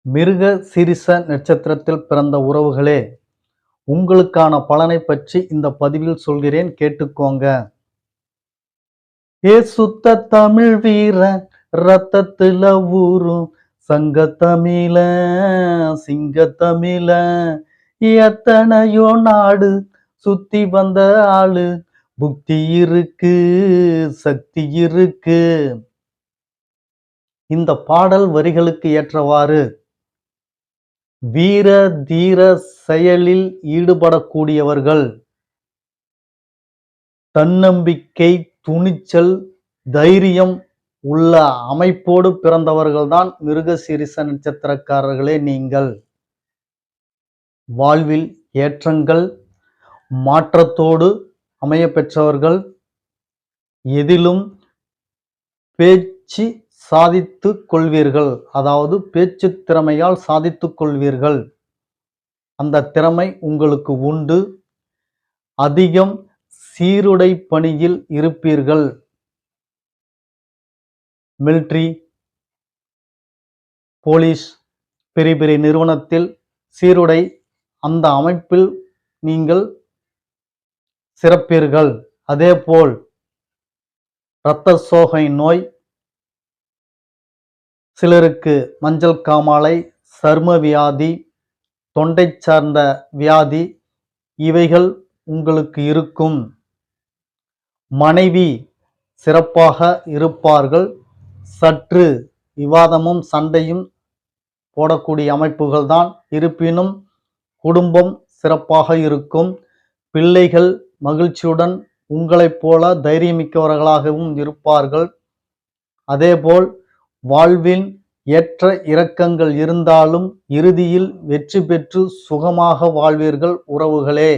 மிருக சீரிஷ நட்சத்திரத்தில் பிறந்த உறவுகளே, உங்களுக்கான பலனை பற்றி இந்த பதிவில் சொல்கிறேன், கேட்டுக்கோங்க. சுத்த தமிழ் வீரன் ரத்தத்துல ஊரும் சங்க தமிழ சிங்க தமிழ எத்தனையோ நாடு சுத்தி வந்த ஆளு, புக்தி இருக்கு சக்தி இருக்கு. இந்த பாடல் வரிகளுக்கு ஏற்றவாறு வீர தீர செயலில் ஈடுபடக்கூடியவர்கள், தன்னம்பிக்கை, துணிச்சல், தைரியம் உள்ள அமைப்போடு பிறந்தவர்கள்தான் மிருகசீரிஷ நட்சத்திரக்காரர்களே நீங்கள். வாழ்வில் ஏற்றங்கள் மாற்றத்தோடு அமைய பெற்றவர்கள், எதிலும் பேச்சு சாதித்துக் கொள்வீர்கள். அதாவது பேச்சு திறமையால் சாதித்துக் கொள்வீர்கள். அந்த திறமை உங்களுக்கு உண்டு. அதிகம் சீருடை பணியில் இருப்பீர்கள். மிலிட்ரி, போலீஸ், பெரிய பெரிய நிறுவனத்தில் சீருடை, அந்த அமைப்பில் நீங்கள் சிறப்பீர்கள். அதேபோல் இரத்த சோகை நோய், சிலருக்கு மஞ்சள் காமாலை, சர்ம வியாதி, தொண்டை சார்ந்த வியாதி, இவைகள் உங்களுக்கு இருக்கும். மனைவி சிறப்பாக இருப்பார்கள். சற்று விவாதமும் சண்டையும் போடக்கூடிய அமைப்புகள் தான். இருப்பினும் குடும்பம் சிறப்பாக இருக்கும். பிள்ளைகள் மகிழ்ச்சியுடன் உங்களைப் போல தைரியமிக்கவர்களாகவும் இருப்பார்கள். அதேபோல் வாழ்வில் ஏற்ற இறக்கங்கள் இருந்தாலும் இறுதியில் வெற்றி பெற்று சுகமாக வாழ்வீர்கள் உறவுகளே.